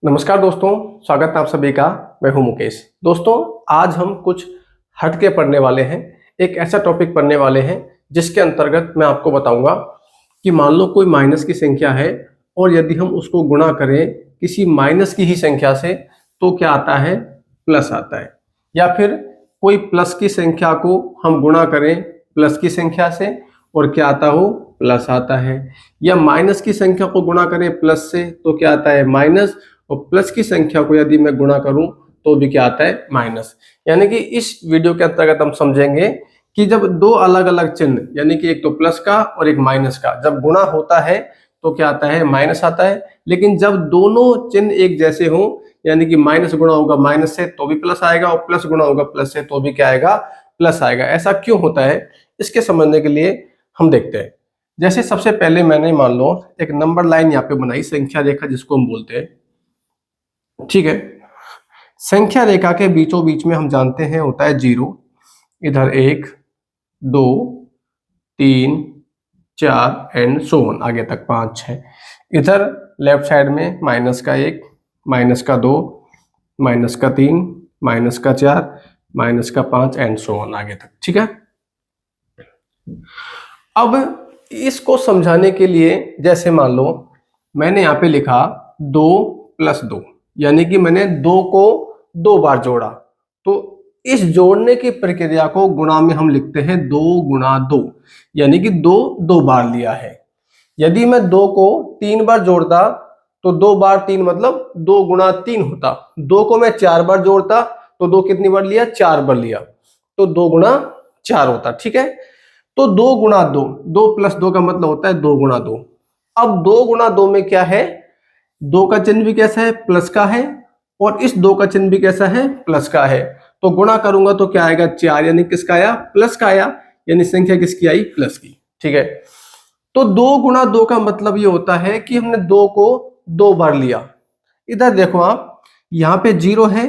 नमस्कार दोस्तों, स्वागत है आप सभी का। मैं हूं मुकेश। दोस्तों, आज हम कुछ हटके पढ़ने वाले हैं। एक ऐसा टॉपिक पढ़ने वाले हैं जिसके अंतर्गत मैं आपको बताऊंगा कि मान लो कोई माइनस की संख्या है और यदि हम उसको गुणा करें किसी माइनस की ही संख्या से तो क्या आता है? प्लस आता है। या फिर कोई प्लस की संख्या को हम गुणा करें प्लस की संख्या से और क्या आता हो? प्लस आता है। या माइनस की संख्या को गुणा करें प्लस से तो क्या आता है? माइनस। और प्लस की संख्या को यदि मैं गुणा करूं तो भी क्या आता है? माइनस। यानी कि इस वीडियो के अंतर्गत हम समझेंगे कि जब दो अलग अलग चिन्ह यानी कि एक तो प्लस का और एक माइनस का जब गुणा होता है तो क्या आता है? माइनस आता है। लेकिन जब दोनों चिन्ह एक जैसे हों यानी कि माइनस गुणा होगा माइनस से तो भी प्लस आएगा और प्लस गुणा होगा प्लस से तो भी क्या आएगा? प्लस आएगा। ऐसा क्यों होता है इसके समझने के लिए हम देखते हैं। जैसे सबसे पहले मैंने मान लो एक नंबर लाइन यहाँ पे बनाई, संख्या रेखा जिसको हम बोलते हैं, ठीक है। संख्या रेखा के बीचों बीच में हम जानते हैं होता है जीरो। इधर 1 2 3 4 एंड सो ऑन, आगे तक 5 6। इधर लेफ्ट साइड में माइनस का 1, माइनस का 2, माइनस का 3, माइनस का 4, माइनस का 5 एंड सो ऑन, आगे तक, ठीक है। अब इसको समझाने के लिए जैसे मान लो मैंने यहाँ पे लिखा 2 + 2 यानी कि मैंने 2 को 2 बार जोड़ा, तो इस जोड़ने की प्रक्रिया को गुणा में हम लिखते हैं 2 × 2 यानी कि 2 2 बार लिया है। यदि मैं 2 को 3 बार जोड़ता तो 2 बार 3 मतलब 2 × 3 होता। 2 को मैं 4 बार जोड़ता तो 2 कितनी बार लिया? 4 बार लिया, तो 2 × 4 होता, ठीक है। तो 2 × 2, 2 + 2 का मतलब होता है 2 × 2। अब 2 × 2 में क्या है? 2 का चिन्ह भी कैसा है? प्लस का है और इस 2 का चिन्ह भी कैसा है? प्लस का है। तो गुणा करूंगा तो क्या आएगा? 4 यानी किसका आया? प्लस का आया, यानी संख्या किसकी आई? प्लस की, ठीक है। तो 2 × 2 का मतलब ये होता है कि हमने 2 को 2 बार लिया। इधर देखो आप, यहाँ पे 0 है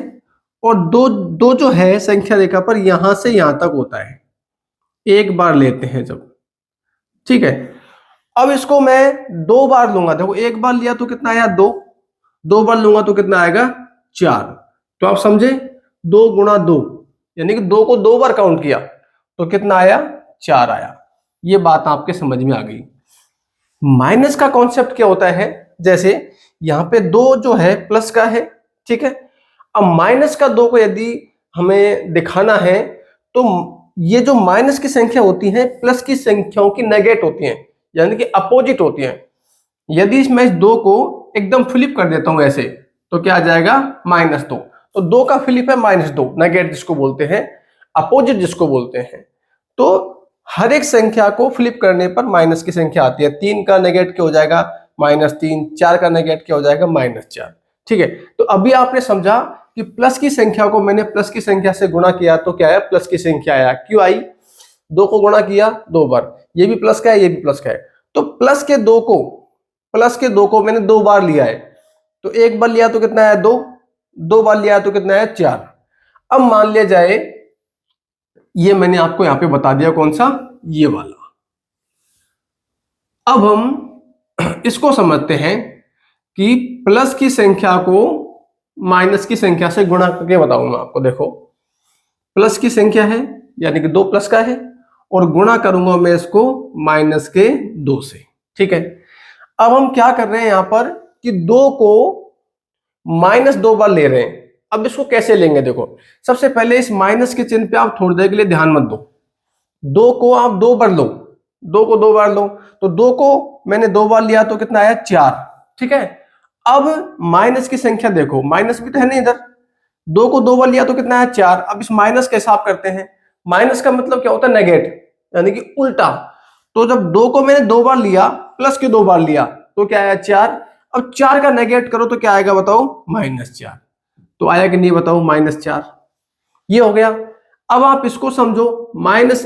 और 2 2 जो है संख्या रेखा पर यहां से यहां तक होता है, एक बार लेते हैं जब, ठीक है। अब इसको मैं 2 बार लूंगा, देखो एक बार लिया तो कितना आया? 2, 2 बार लूंगा तो कितना आएगा? 4। तो आप समझे, 2 × 2 यानी कि 2 को 2 बार काउंट किया तो कितना आया? 4 आया। ये बात आपके समझ में आ गई। माइनस का कॉन्सेप्ट क्या होता है? जैसे यहां पे 2 जो है प्लस का है, ठीक है। अब माइनस का 2 को यदि हमें दिखाना है तो ये जो माइनस की संख्या होती है प्लस की संख्याओं की नेगेट होती हैं, यानी कि अपोजिट होती हैं। यदि मैं इस 2 को एकदम फ्लिप कर देता हूं ऐसे तो क्या आ जाएगा? -2। तो 2 का फ्लिप है -2, नेगेट जिसको बोलते हैं, अपोजिट जिसको बोलते हैं। तो हर एक संख्या को फ्लिप करने पर माइनस की संख्या आती है। 3 का नेगेट क्या हो जाएगा? -3। 4 का नेगेट क्या हो जाएगा? -4, ठीक है। तो अभी आपने समझा कि प्लस की संख्या को मैंने प्लस की संख्या से गुणा किया तो क्या आया? प्लस की संख्या आया। क्यों आई? 2 को गुणा किया 2 बार, ये भी प्लस का है ये भी प्लस का है, तो प्लस के 2 को मैंने 2 बार लिया है, तो एक बार लिया तो कितना आया? 2, 2 बार लिया तो कितना आया? 4। अब मान लिया जाए ये मैंने आपको यहां पे बता दिया कौन सा? ये वाला। अब हम इसको समझते हैं कि प्लस की संख्या को माइनस की संख्या से गुणा करके बताऊंगा आपको। देखो, प्लस की संख्या है यानी कि 2 प्लस का है और गुणा करूंगा मैं इसको माइनस के 2 से, ठीक है। अब हम क्या कर रहे हैं यहां पर कि 2 को -2 बार ले रहे हैं। अब इसको कैसे लेंगे? देखो, सबसे पहले इस माइनस के चिन्ह पे आप थोड़ी देर के लिए ध्यान मत दो। 2 को आप 2 बार लो, 2 को 2 बार लो, तो 2 को मैंने 2 बार लिया तो कितना आया? 4, ठीक है। अब माइनस की संख्या देखो, माइनस भी तो है नहीं इधर, 2 को 2 बार लिया तो कितना है? 4। अब इस माइनस का हिसाब करते हैं। माइनस का मतलब क्या होता है? नेगेट, यानी कि उल्टा। तो जब 2 को मैंने 2 बार लिया प्लस के 2 बार लिया तो क्या आया? 4। अब 4 का नेगेट करो तो क्या आएगा बताओ? -4। तो आया कि नहीं बताओ? -4। ये हो गया। अब आप इसको समझो, माइनस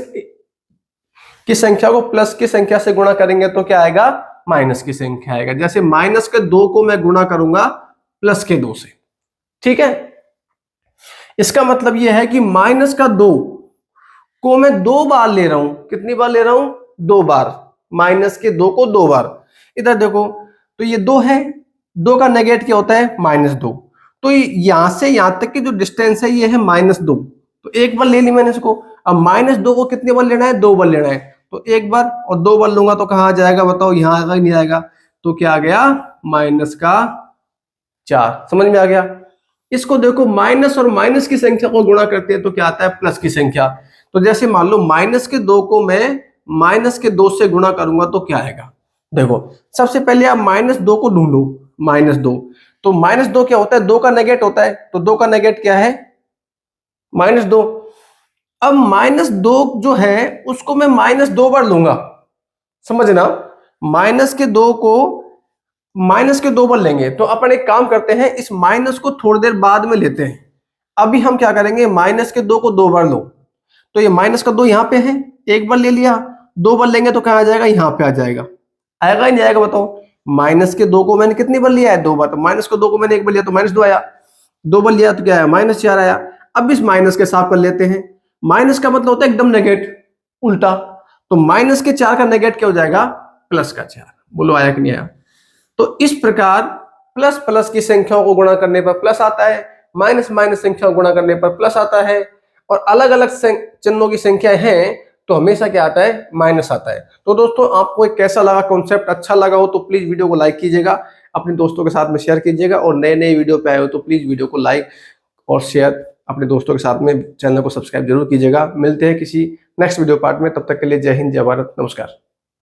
की संख्या को प्लस की संख्या से गुणा करेंगे तो क्या आएगा? माइनस की संख्या आएगा। जैसे माइनस के 2 को मैं गुणा करूंगा प्लस के 2 से, ठीक है। इसका मतलब यह है कि माइनस का 2 को मैं 2 बार ले रहा हूं। कितनी बार ले रहा हूं? 2 बार। माइनस के 2 को 2 बार। इधर देखो, तो ये 2 है, 2 का नेगेट क्या होता है, -2। तो यहां से यहां तक की जो डिस्टेंस है ये है -2। तो एक बार ले ली मैंने इसको। अब -2 को कितने बार लेना है, 2 बार लेना है। तो एक बार और 2 बार लूंगा तो कहां आ जाएगा बताओ, यहां आएगा नहीं आएगा। तो क्या आ गया, -4। समझ में आ गया। इसको देखो, माइनस और माइनस की संख्या को गुणा करते हैं तो क्या आता है, प्लस की संख्या। तो जैसे मान लो -2 को मैं -2 से गुणा करूंगा तो क्या आएगा। देखो सबसे पहले आप -2 को ढूंढो, -2। तो -2 क्या होता है, 2 का नेगेट होता है। तो 2 का नेगेट क्या है, -2। अब -2 जो है उसको मैं -2 बार लूंगा, समझना। माइनस के 2 बार लेंगे। तो अपन एक काम करते हैं, इस माइनस को थोड़ी देर बाद में लेते हैं। अभी हम क्या करेंगे, -2 को 2 बार लो। तो ये -2 यहां पे है, एक बार ले लिया। 2 बार लेंगे तो कहां आ जाएगा, यहां पे आ जाएगा। आएगा ही नहीं आएगा बताओ। -2 को मैंने कितनी बार लिया है, 2 बार। तो -2 को मैंने एक बार लिया तो -2 आया। 2 बार लिया तो क्या आया, -4 आया। अब इस माइनस के साफ कर लेते हैं। माइनस का मतलब होता है एकदम नेगेट, उल्टा। तो -4 का नेगेट क्या हो जाएगा, +4। बोलो आया कि नहीं आया। तो इस प्रकार प्लस प्लस की संख्याओं को गुणा करने पर प्लस आता है, माइनस माइनस संख्याओं को गुणा करने पर प्लस आता है। और अलग अलग चिन्हों की संख्याएं हैं तो हमेशा क्या आता है, माइनस आता है। तो दोस्तों आपको एक कैसा लगा कॉन्सेप्ट, अच्छा लगा हो तो प्लीज वीडियो को लाइक कीजिएगा, अपने दोस्तों के साथ में शेयर कीजिएगा। और नए नए वीडियो पे आए हो तो प्लीज वीडियो को लाइक और शेयर अपने दोस्तों के साथ में, चैनल को सब्सक्राइब जरूर कीजिएगा। मिलते हैं किसी नेक्स्ट वीडियो पार्ट में, तब तक के लिए जय हिंद, जय भारत, नमस्कार।